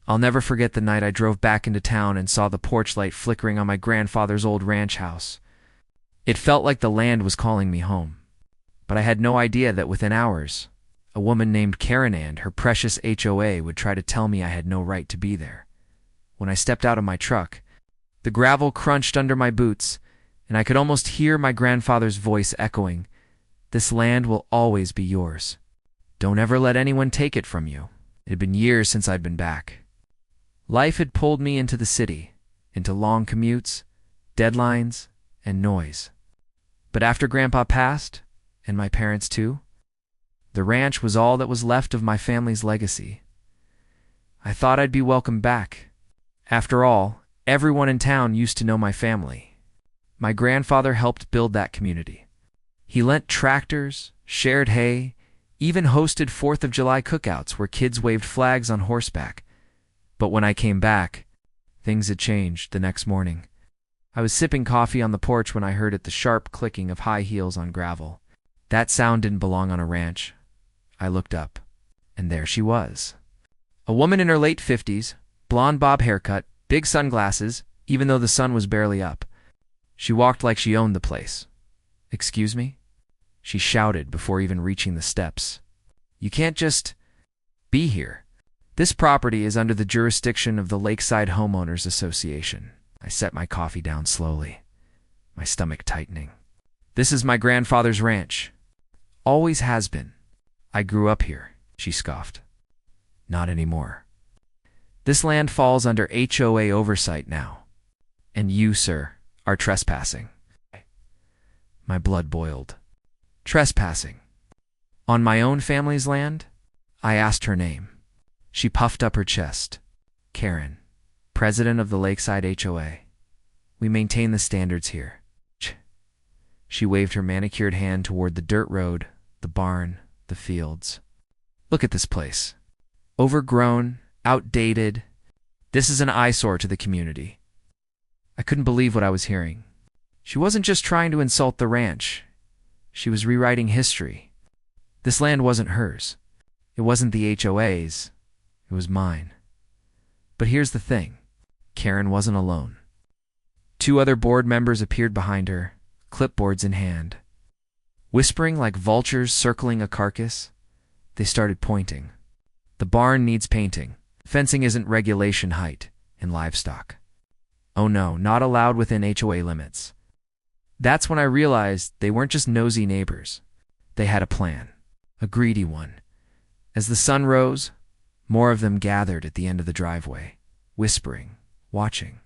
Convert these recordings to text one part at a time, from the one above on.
I'll never forget the night I drove back into town and saw the porch light flickering on my grandfather's old ranch house. It felt like the land was calling me home. But I had no idea that within hours, a woman named Karen and her precious HOA would try to tell me I had no right to be there. When I stepped out of my truck, the gravel crunched under my boots, and I could almost hear my grandfather's voice echoing, "This land will always be yours. Don't ever let anyone take it from you." It had been years since I'd been back. Life had pulled me into the city, into long commutes, deadlines, and noise. But after Grandpa passed, and my parents too, the ranch was all that was left of my family's legacy. I thought I'd be welcomed back. After all, everyone in town used to know my family. My grandfather helped build that community. He lent tractors, shared hay, even hosted 4th of July cookouts where kids waved flags on horseback. But when I came back, things had changed the next morning. I was sipping coffee on the porch when I heard the sharp clicking of high heels on gravel. That sound didn't belong on a ranch. I looked up, and there she was. A woman in her late 50s, blonde bob haircut, big sunglasses, even though the sun was barely up. She walked like she owned the place. "Excuse me?" she shouted before even reaching the steps. "You can't just be here. This property is under the jurisdiction of the Lakeside Homeowners Association." I set my coffee down slowly, my stomach tightening. "This is my grandfather's ranch. Always has been. I grew up here," she scoffed. "Not anymore. This land falls under HOA oversight now. And you, sir, are trespassing." My blood boiled. Trespassing? On my own family's land? I asked her name. She puffed up her chest. "Karen, president of the Lakeside HOA. We maintain the standards here." She waved her manicured hand toward the dirt road, the barn, the fields. "Look at this place. Overgrown, outdated. This is an eyesore to the community." I couldn't believe what I was hearing. She wasn't just trying to insult the ranch. She was rewriting history. This land wasn't hers. It wasn't the HOA's. It was mine. But here's the thing. Karen wasn't alone. 2 other board members appeared behind her, clipboards in hand. Whispering like vultures circling a carcass, they started pointing. "The barn needs painting. Fencing isn't regulation height in livestock. Oh no, not allowed within HOA limits." That's when I realized they weren't just nosy neighbors. They had a plan, a greedy one. As the sun rose, more of them gathered at the end of the driveway, whispering, watching.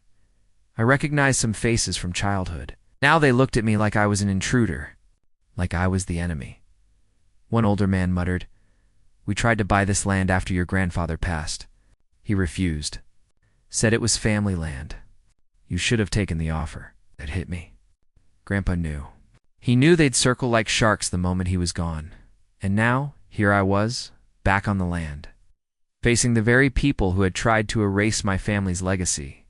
I recognized some faces from childhood. Now they looked at me like I was an intruder, like I was the enemy. One older man muttered, "We tried to buy this land after your grandfather passed. He refused. Said it was family land. You should have taken the offer." That hit me. Grandpa knew. He knew they'd circle like sharks the moment he was gone. And now, here I was, back on the land, facing the very people who had tried to erase my family's legacy.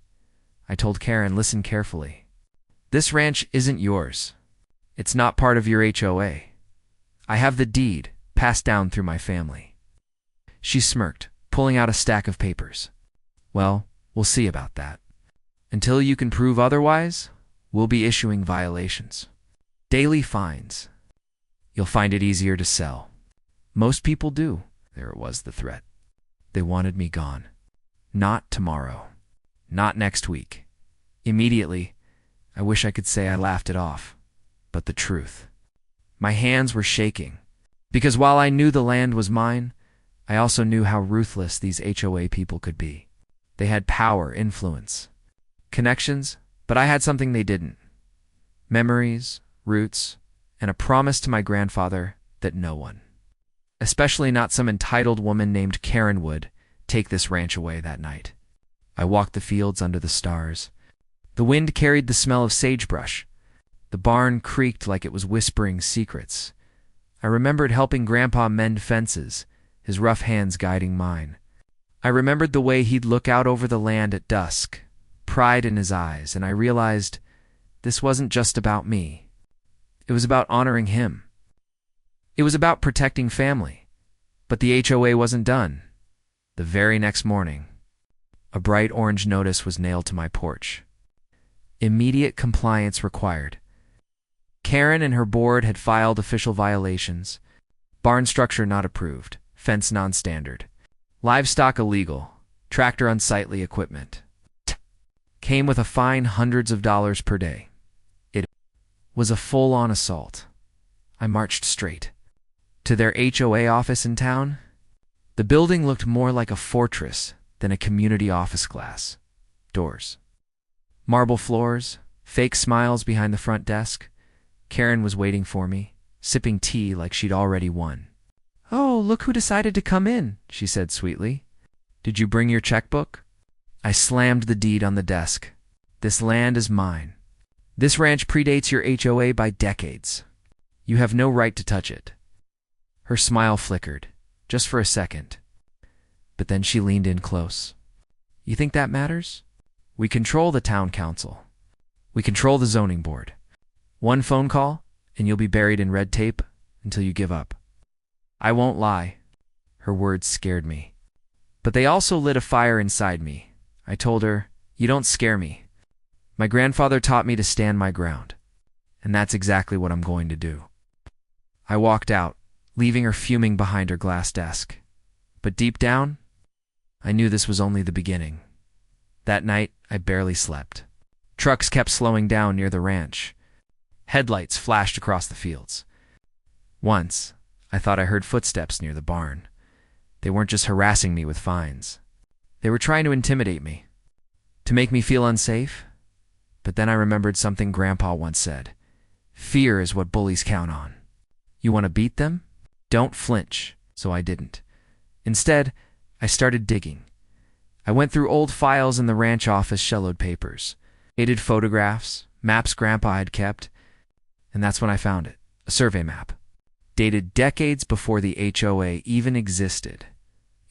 I told Karen, "Listen carefully. This ranch isn't yours. It's not part of your HOA. I have the deed, passed down through my family." She smirked, pulling out a stack of papers. "Well, we'll see about that. Until you can prove otherwise, we'll be issuing violations. Daily fines. You'll find it easier to sell. Most people do." There it was, the threat. They wanted me gone. Not tomorrow. Not next week. Immediately, I wish I could say I laughed it off. But the truth. My hands were shaking. Because while I knew the land was mine, I also knew how ruthless these HOA people could be. They had power, influence, connections, but I had something they didn't. Memories, roots, and a promise to my grandfather that no one, especially not some entitled woman named Karen, would take this ranch away that night. I walked the fields under the stars. The wind carried the smell of sagebrush. The barn creaked like it was whispering secrets. I remembered helping Grandpa mend fences, his rough hands guiding mine. I remembered the way he'd look out over the land at dusk, pride in his eyes, and I realized this wasn't just about me. It was about honoring him. It was about protecting family. But the HOA wasn't done. The very next morning, A bright orange notice was nailed to my porch. Immediate compliance required. Karen and her board had filed official violations. Barn structure not approved. Fence non-standard. Livestock illegal. Tractor unsightly equipment. Came with a fine hundreds of dollars per day. It was a full-on assault. I marched straight to their HOA office in town. The building looked more like a fortress than a community office class. Doors. Marble floors. Fake smiles behind the front desk. Karen was waiting for me, sipping tea like she'd already won. "Oh, look who decided to come in," she said sweetly. "Did you bring your checkbook?" I slammed the deed on the desk. "This land is mine. This ranch predates your HOA by decades. You have no right to touch it." Her smile flickered, just for a second. But then she leaned in close. "You think that matters? We control the town council. We control the zoning board. One phone call, and you'll be buried in red tape until you give up." I won't lie. Her words scared me. But they also lit a fire inside me. I told her, "You don't scare me. My grandfather taught me to stand my ground. And that's exactly what I'm going to do." I walked out, leaving her fuming behind her glass desk. But deep down, I knew this was only the beginning. That night, I barely slept. Trucks kept slowing down near the ranch. Headlights flashed across the fields. Once, I thought I heard footsteps near the barn. They weren't just harassing me with fines. They were trying to intimidate me, to make me feel unsafe. But then I remembered something Grandpa once said. Fear is what bullies count on. You want to beat them? Don't flinch. So I didn't. Instead, I started digging. I went through old files in the ranch office, shellowed papers, dated photographs, maps Grandpa had kept, and that's when I found it, a survey map, dated decades before the HOA even existed.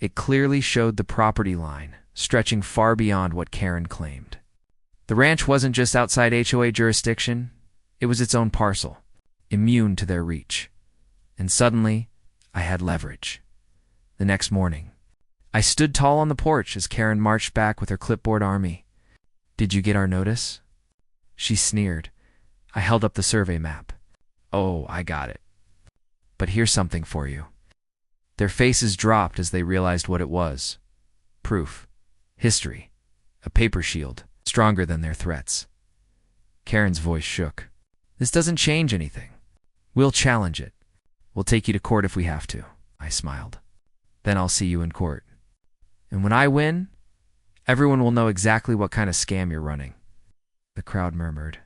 It clearly showed the property line, stretching far beyond what Karen claimed. The ranch wasn't just outside HOA jurisdiction, it was its own parcel, immune to their reach. And suddenly, I had leverage. The next morning, I stood tall on the porch as Karen marched back with her clipboard army. "Did you get our notice?" She sneered. I held up the survey map. "Oh, I got it. But here's something for you." Their faces dropped as they realized what it was. Proof. History. A paper shield, stronger than their threats. Karen's voice shook. "This doesn't change anything. We'll challenge it. We'll take you to court if we have to." I smiled. "Then I'll see you in court. And when I win, everyone will know exactly what kind of scam you're running." The crowd murmured.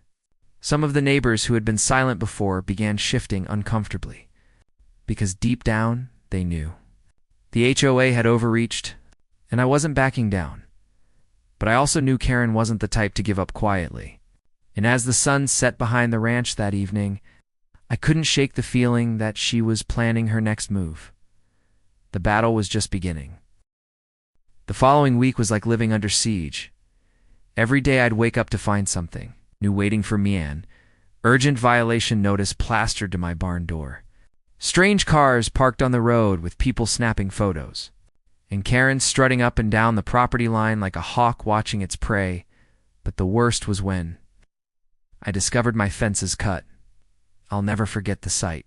Some of the neighbors who had been silent before began shifting uncomfortably, because deep down, they knew. The HOA had overreached, and I wasn't backing down. But I also knew Karen wasn't the type to give up quietly. And as the sun set behind the ranch that evening, I couldn't shake the feeling that she was planning her next move. The battle was just beginning. The following week was like living under siege. Every day I'd wake up to find something new waiting for me. Urgent violation notice plastered to my barn door. Strange cars parked on the road with people snapping photos. And Karen strutting up and down the property line like a hawk watching its prey. But the worst was when I discovered my fences cut. I'll never forget the sight.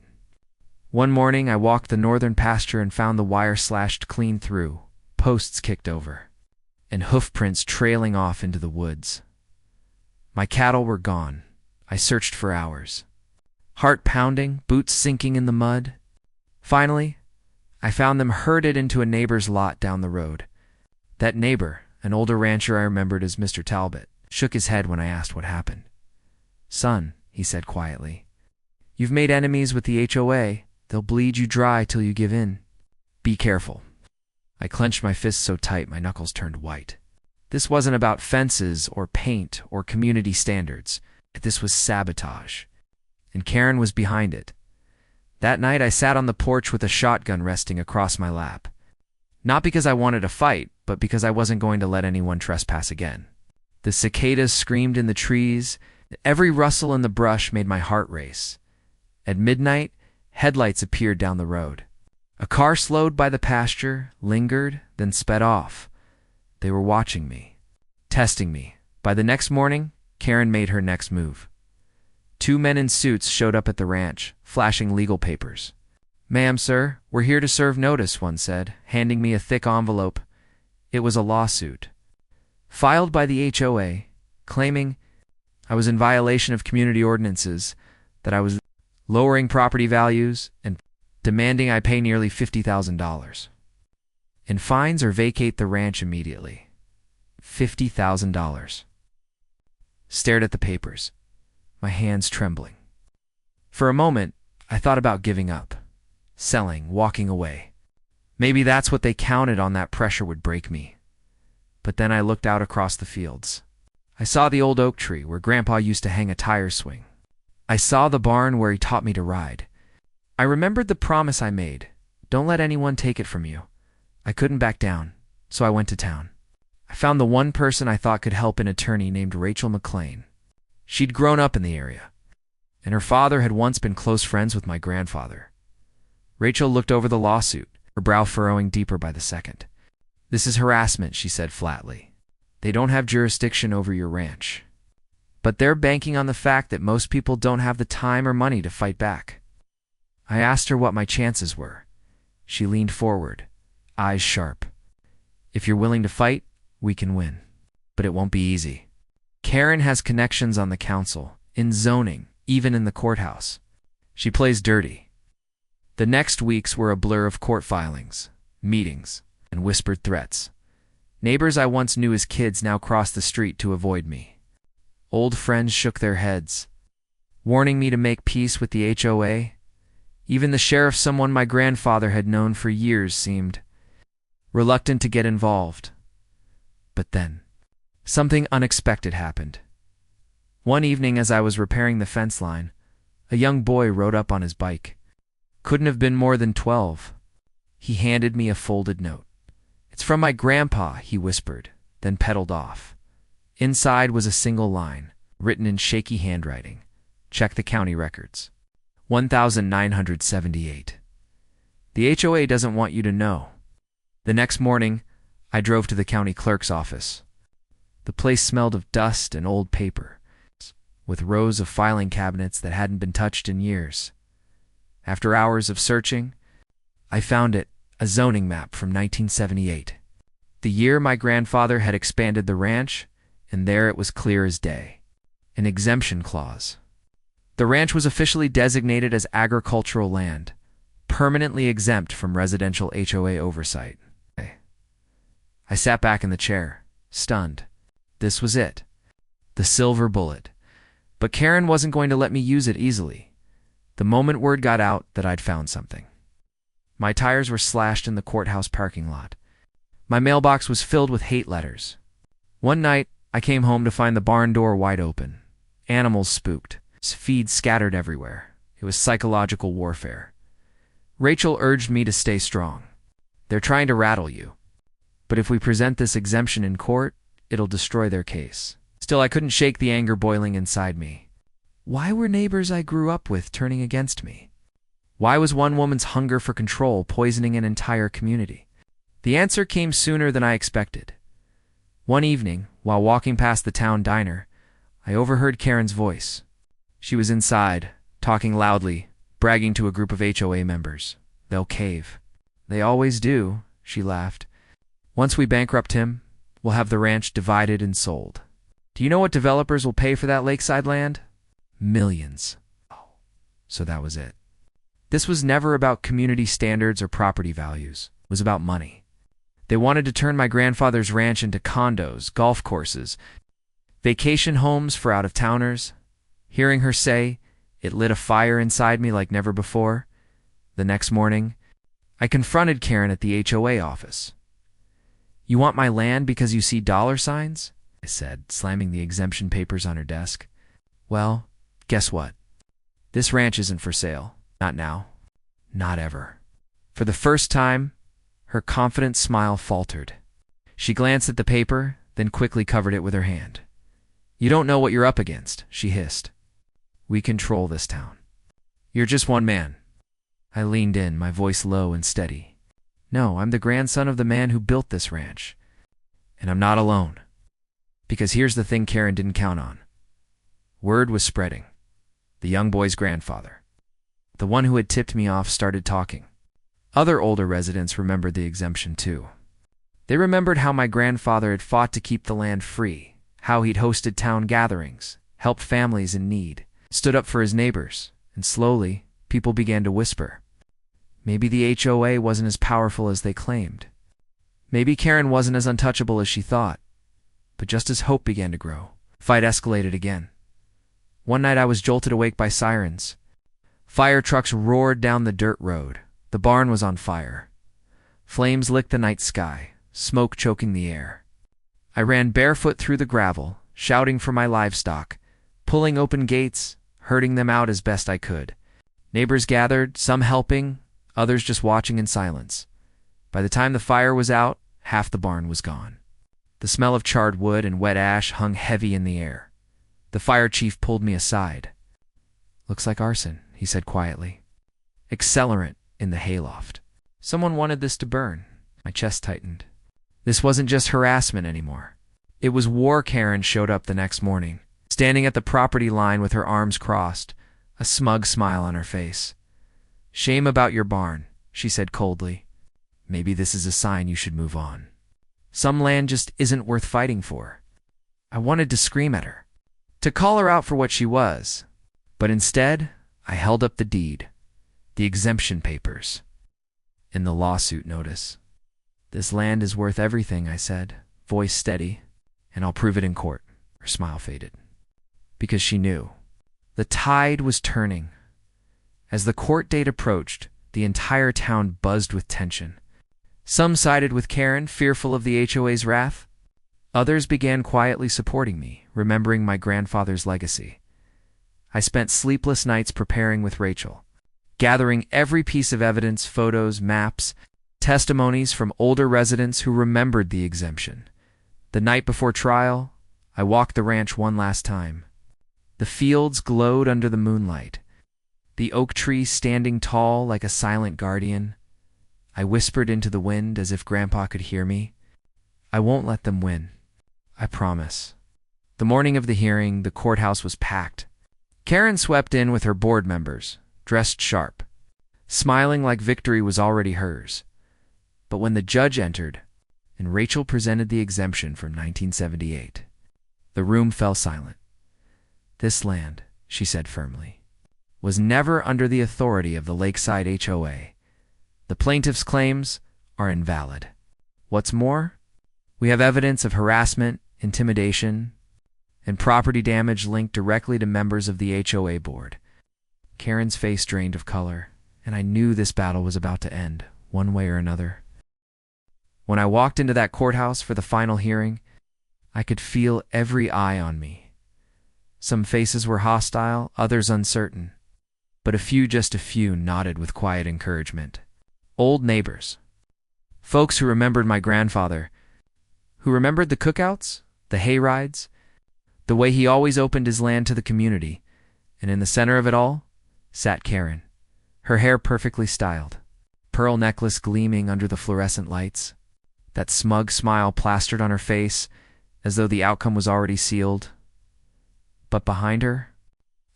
One morning I walked the northern pasture and found the wire slashed clean through, posts kicked over, and hoof prints trailing off into the woods. My cattle were gone. I searched for hours. Heart pounding, boots sinking in the mud. Finally, I found them herded into a neighbor's lot down the road. That neighbor, an older rancher I remembered as Mr. Talbot, shook his head when I asked what happened. "Son," he said quietly, "you've made enemies with the HOA. They'll bleed you dry till you give in. Be careful." I clenched my fists so tight my knuckles turned white. This wasn't about fences or paint or community standards. This was sabotage. And Karen was behind it. That night I sat on the porch with a shotgun resting across my lap. Not because I wanted a fight, but because I wasn't going to let anyone trespass again. The cicadas screamed in the trees. Every rustle in the brush made my heart race. At midnight, headlights appeared down the road. A car slowed by the pasture, lingered, then sped off. They were watching me. testing me. By the next morning, Karen made her next move. 2 men in suits showed up at the ranch, flashing legal papers. "Ma'am, sir, we're here to serve notice," one said, handing me a thick envelope. It was a lawsuit, filed by the HOA, claiming I was in violation of community ordinances, that I was lowering property values, and demanding I pay nearly $50,000 in fines or vacate the ranch immediately. $50,000. Stared at the papers, my hands trembling. For a moment, I thought about giving up, selling, walking away. Maybe that's what they counted on, that pressure would break me. But then I looked out across the fields. I saw the old oak tree where Grandpa used to hang a tire swing. I saw the barn where he taught me to ride. I remembered the promise I made. Don't let anyone take it from you. I couldn't back down, so I went to town. I found the one person I thought could help, an attorney named Rachel McLean. She'd grown up in the area, and her father had once been close friends with my grandfather. Rachel looked over the lawsuit, her brow furrowing deeper by the second. "This is harassment," she said flatly. "They don't have jurisdiction over your ranch. But they're banking on the fact that most people don't have the time or money to fight back." I asked her what my chances were. She leaned forward, eyes sharp. "If you're willing to fight, we can win. But it won't be easy. Karen has connections on the council, in zoning, even in the courthouse. She plays dirty." The next weeks were a blur of court filings, meetings, and whispered threats. Neighbors I once knew as kids now crossed the street to avoid me. Old friends shook their heads, warning me to make peace with the HOA. Even the sheriff, someone my grandfather had known for years, seemed reluctant to get involved. But then, something unexpected happened. One evening as I was repairing the fence line, a young boy rode up on his bike. Couldn't have been more than 12. He handed me a folded note. "It's from my grandpa," he whispered, then pedaled off. Inside was a single line, written in shaky handwriting. "Check the county records. 1978. The HOA doesn't want you to know." The next morning, I drove to the county clerk's office. The place smelled of dust and old paper, with rows of filing cabinets that hadn't been touched in years. After hours of searching, I found it, a zoning map from 1978. The year my grandfather had expanded the ranch, and there it was clear as day. An exemption clause. The ranch was officially designated as agricultural land, permanently exempt from residential HOA oversight. I sat back in the chair, stunned. This was it. The silver bullet. But Karen wasn't going to let me use it easily. The moment word got out that I'd found something. My tires were slashed in the courthouse parking lot. My mailbox was filled with hate letters. One night, I came home to find the barn door wide open. Animals spooked. Feeds scattered everywhere. It was psychological warfare. Rachel urged me to stay strong. "They're trying to rattle you. But if we present this exemption in court, it'll destroy their case." Still, I couldn't shake the anger boiling inside me. Why were neighbors I grew up with turning against me? Why was one woman's hunger for control poisoning an entire community? The answer came sooner than I expected. One evening, while walking past the town diner, I overheard Karen's voice. She was inside, talking loudly, bragging to a group of HOA members. "They'll cave." "They always do," she laughed. "Once we bankrupt him, we'll have the ranch divided and sold. Do you know what developers will pay for that lakeside land? Millions." Oh, so that was it. This was never about community standards or property values. It was about money. They wanted to turn my grandfather's ranch into condos, golf courses, vacation homes for out-of-towners. Hearing her say, it lit a fire inside me like never before. The next morning, I confronted Karen at the HOA office. "You want my land because you see dollar signs?" I said, slamming the exemption papers on her desk. "Well, guess what? This ranch isn't for sale. Not now. Not ever." For the first time, her confident smile faltered. She glanced at the paper, then quickly covered it with her hand. "You don't know what you're up against," she hissed. "We control this town. You're just one man." I leaned in, my voice low and steady. "No, I'm the grandson of the man who built this ranch. And I'm not alone. Because here's the thing Karen didn't count on. Word was spreading. The young boy's grandfather, the one who had tipped me off, started talking. Other older residents remembered the exemption too. They remembered how my grandfather had fought to keep the land free, how he'd hosted town gatherings, helped families in need, stood up for his neighbors, and slowly, people began to whisper. Maybe the HOA wasn't as powerful as they claimed. Maybe Karen wasn't as untouchable as she thought. But just as hope began to grow, fight escalated again. One night I was jolted awake by sirens. Fire trucks roared down the dirt road. The barn was on fire. Flames licked the night sky, smoke choking the air. I ran barefoot through the gravel, shouting for my livestock, pulling open gates, herding them out as best I could. Neighbors gathered, some helping, others just watching in silence. By the time the fire was out, half the barn was gone. The smell of charred wood and wet ash hung heavy in the air. The fire chief pulled me aside. "Looks like arson," he said quietly. "Accelerant in the hayloft. Someone wanted this to burn." My chest tightened. This wasn't just harassment anymore. It was war. Karen showed up the next morning, standing at the property line with her arms crossed, a smug smile on her face. "Shame about your barn," she said coldly. "Maybe this is a sign you should move on. Some land just isn't worth fighting for." I wanted to scream at her, to call her out for what she was, but instead I held up the deed, the exemption papers, and the lawsuit notice. "This land is worth everything," I said, voice steady, "and I'll prove it in court." Her smile faded. Because she knew. The tide was turning. As the court date approached, the entire town buzzed with tension. Some sided with Karen, fearful of the HOA's wrath. Others began quietly supporting me, remembering my grandfather's legacy. I spent sleepless nights preparing with Rachel, gathering every piece of evidence, photos, maps, testimonies from older residents who remembered the exemption. The night before trial, I walked the ranch one last time. The fields glowed under the moonlight, the oak tree standing tall like a silent guardian. I whispered into the wind as if Grandpa could hear me. "I won't let them win. I promise." The morning of the hearing, the courthouse was packed. Karen swept in with her board members, dressed sharp, smiling like victory was already hers. But when the judge entered, and Rachel presented the exemption from 1978, the room fell silent. "This land," she said firmly, "was never under the authority of the Lakeside HOA. The plaintiff's claims are invalid. What's more, we have evidence of harassment, intimidation, and property damage linked directly to members of the HOA board." Karen's face drained of color, and I knew this battle was about to end, one way or another. When I walked into that courthouse for the final hearing, I could feel every eye on me. Some faces were hostile, others uncertain, but just a few, nodded with quiet encouragement. Old neighbors, folks who remembered my grandfather, who remembered the cookouts, the hay rides, the way he always opened his land to the community, and in the center of it all sat Karen, her hair perfectly styled, pearl necklace gleaming under the fluorescent lights, that smug smile plastered on her face as though the outcome was already sealed. But behind her,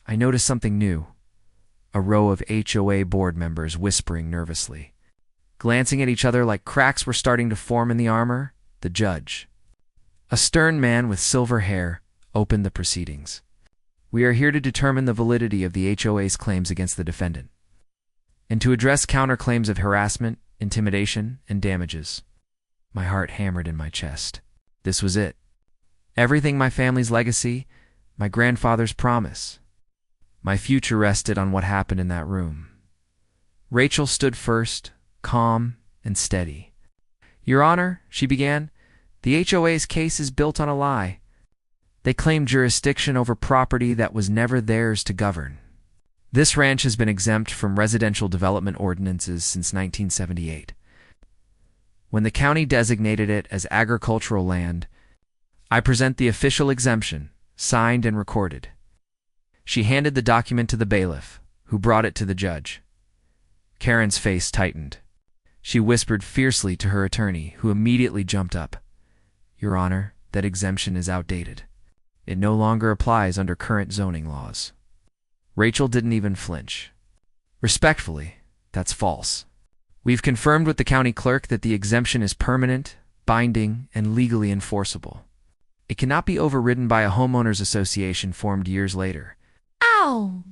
I noticed something new, a row of HOA board members whispering nervously, glancing at each other like cracks were starting to form in the armor. The judge, a stern man with silver hair, opened the proceedings. "We are here to determine the validity of the HOA's claims against the defendant, and to address counterclaims of harassment, intimidation, and damages." My heart hammered in my chest. This was it. Everything: my family's legacy, my grandfather's promise. My future rested on what happened in that room. Rachel stood first, calm and steady. "Your Honor," she began, "the HOA's case is built on a lie. They claim jurisdiction over property that was never theirs to govern. This ranch has been exempt from residential development ordinances since 1978. When the county designated it as agricultural land, I present the official exemption, signed and recorded." She handed the document to the bailiff, who brought it to the judge. Karen's face tightened. She whispered fiercely to her attorney, who immediately jumped up. "Your Honor, that exemption is outdated. It no longer applies under current zoning laws. Rachel didn't even flinch. Respectfully, that's false. We've confirmed with the county clerk that the exemption is permanent, binding, and legally enforceable. It cannot be overridden by a homeowners association formed years later. Ow!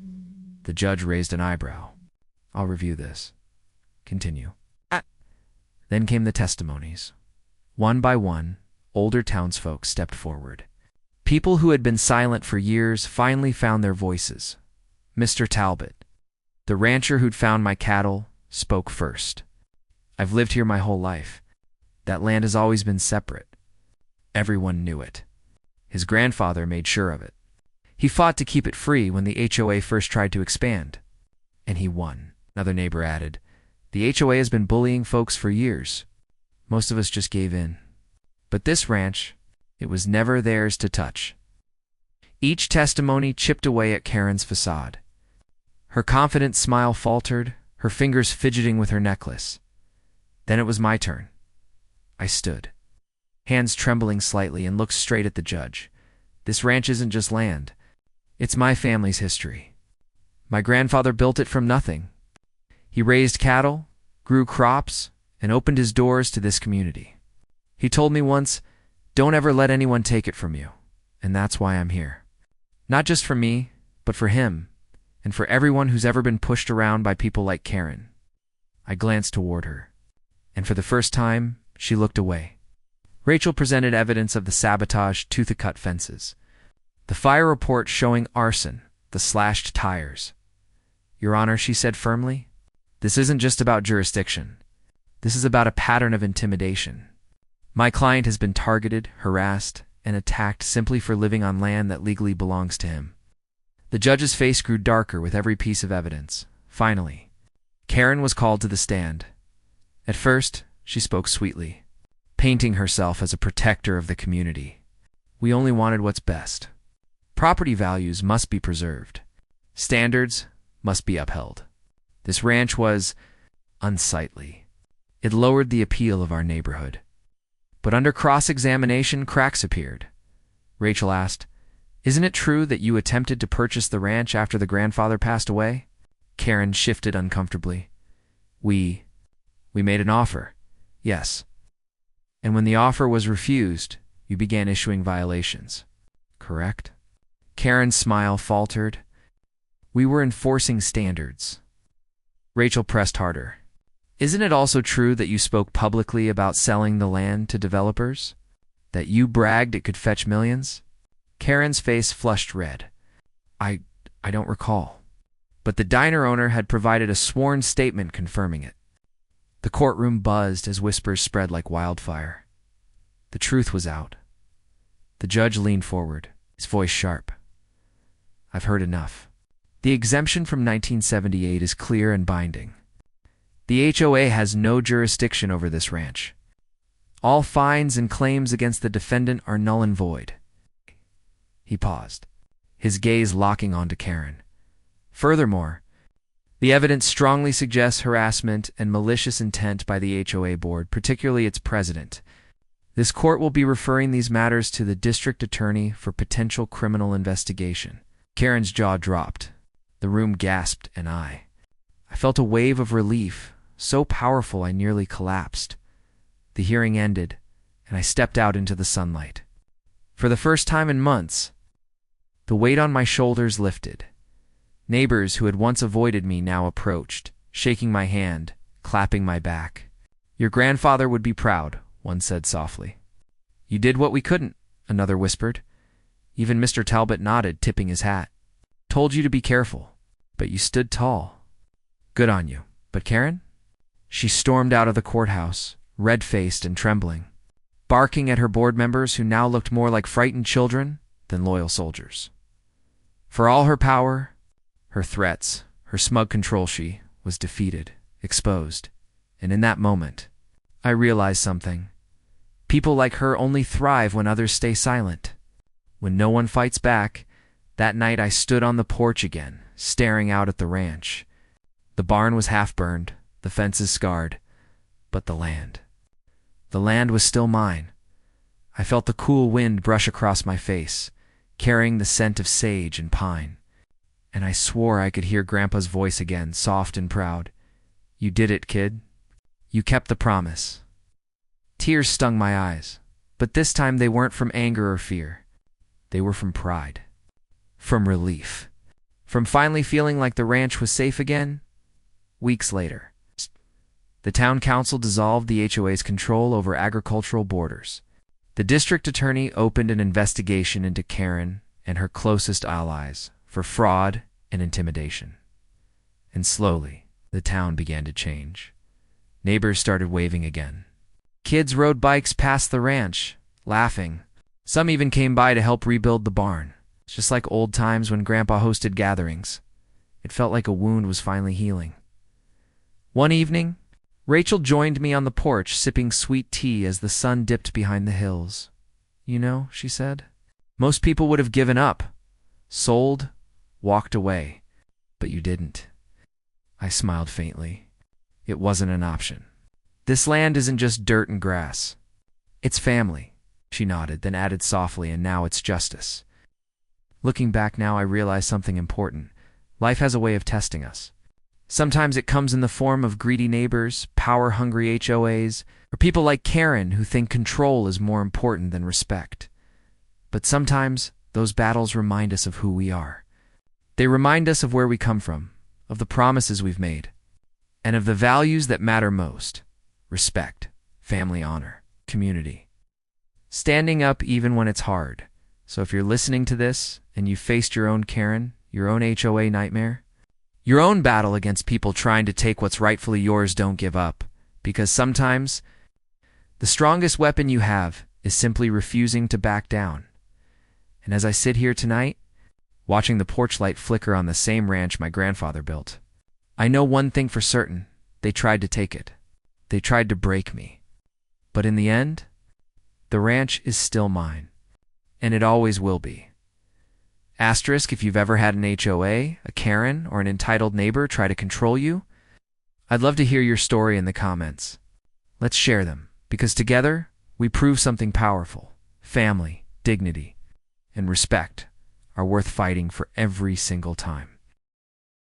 The judge raised an eyebrow. I'll review this. Continue. Then came the testimonies. One by one, older townsfolk stepped forward. People who had been silent for years finally found their voices. Mr. Talbot, the rancher who'd found my cattle, spoke first. I've lived here my whole life. That land has always been separate. Everyone knew it. His grandfather made sure of it. He fought to keep it free when the HOA first tried to expand. And he won. Another neighbor added, the HOA has been bullying folks for years. Most of us just gave in. But this ranch, it was never theirs to touch. Each testimony chipped away at Karen's facade. Her confident smile faltered, her fingers fidgeting with her necklace. Then it was my turn. I stood, hands trembling slightly, and looked straight at the judge. This ranch isn't just land. It's my family's history. My grandfather built it from nothing. He raised cattle, grew crops, and opened his doors to this community. He told me once, don't ever let anyone take it from you. And that's why I'm here. Not just for me, but for him, and for everyone who's ever been pushed around by people like Karen. I glanced toward her, and for the first time, she looked away. Rachel presented evidence of the sabotaged tooth-cut fences, the fire report showing arson, the slashed tires. Your Honor, she said firmly, this isn't just about jurisdiction. This is about a pattern of intimidation. My client has been targeted, harassed, and attacked simply for living on land that legally belongs to him. The judge's face grew darker with every piece of evidence. Finally, Karen was called to the stand. At first, she spoke sweetly, painting herself as a protector of the community. We only wanted what's best. Property values must be preserved. Standards must be upheld. This ranch was unsightly. It lowered the appeal of our neighborhood. But under cross-examination, cracks appeared. Rachel asked, isn't it true that you attempted to purchase the ranch after the grandfather passed away? Karen shifted uncomfortably. We made an offer. Yes. And when the offer was refused, you began issuing violations. Correct? Karen's smile faltered. We were enforcing standards. Rachel pressed harder. Isn't it also true that you spoke publicly about selling the land to developers? That you bragged it could fetch millions? Karen's face flushed red. I don't recall. But the diner owner had provided a sworn statement confirming it. The courtroom buzzed as whispers spread like wildfire. The truth was out. The judge leaned forward, his voice sharp. I've heard enough. The exemption from 1978 is clear and binding. The HOA has no jurisdiction over this ranch. All fines and claims against the defendant are null and void. He paused, his gaze locking onto Karen. Furthermore, the evidence strongly suggests harassment and malicious intent by the HOA board, particularly its president. This court will be referring these matters to the district attorney for potential criminal investigation. Karen's jaw dropped. The room gasped, and I felt a wave of relief, so powerful I nearly collapsed. The hearing ended, and I stepped out into the sunlight. For the first time in months, the weight on my shoulders lifted. Neighbors who had once avoided me now approached, shaking my hand, clapping my back. Your grandfather would be proud, one said softly. You did what we couldn't, another whispered. Even Mr. Talbot nodded, tipping his hat. Told you to be careful, but you stood tall. Good on you. But Karen? She stormed out of the courthouse, red-faced and trembling, barking at her board members who now looked more like frightened children than loyal soldiers. For all her power, her threats, her smug control, she was defeated, exposed. And in that moment, I realized something. People like her only thrive when others stay silent. When no one fights back, that night I stood on the porch again, staring out at the ranch. The barn was half burned, the fences scarred, but the land was still mine. I felt the cool wind brush across my face, carrying the scent of sage and pine. And I swore I could hear Grandpa's voice again, soft and proud. "You did it, kid. You kept the promise." Tears stung my eyes, but this time they weren't from anger or fear. They were from pride. From relief. From finally feeling like the ranch was safe again. Weeks later, the town council dissolved the HOA's control over agricultural borders. The district attorney opened an investigation into Karen and her closest allies for fraud and intimidation. And slowly, the town began to change. Neighbors started waving again. Kids rode bikes past the ranch, laughing. Some even came by to help rebuild the barn, just like old times when Grandpa hosted gatherings. It felt like a wound was finally healing. One evening, Rachel joined me on the porch sipping sweet tea as the sun dipped behind the hills. "You know," she said, "most people would have given up, sold, walked away, but you didn't." I smiled faintly. It wasn't an option. "This land isn't just dirt and grass. It's family," she nodded, then added softly, "and now it's justice." Looking back now, I realize something important. Life has a way of testing us. Sometimes it comes in the form of greedy neighbors, power-hungry HOAs, or people like Karen who think control is more important than respect. But sometimes those battles remind us of who we are. They remind us of where we come from, of the promises we've made, and of the values that matter most: respect, family honor, community. Standing up even when it's hard. So if you're listening to this and you faced your own Karen, your own HOA nightmare, your own battle against people trying to take what's rightfully yours, don't give up. Because sometimes the strongest weapon you have is simply refusing to back down. And as I sit here tonight, watching the porch light flicker on the same ranch my grandfather built, I know one thing for certain: they tried to take it. They tried to break me. But in the end, the ranch is still mine. And it always will be. Asterisk if you've ever had an HOA, a Karen, or an entitled neighbor try to control you. I'd love to hear your story in the comments. Let's share them, because together we prove something powerful. Family, dignity, and respect are worth fighting for every single time.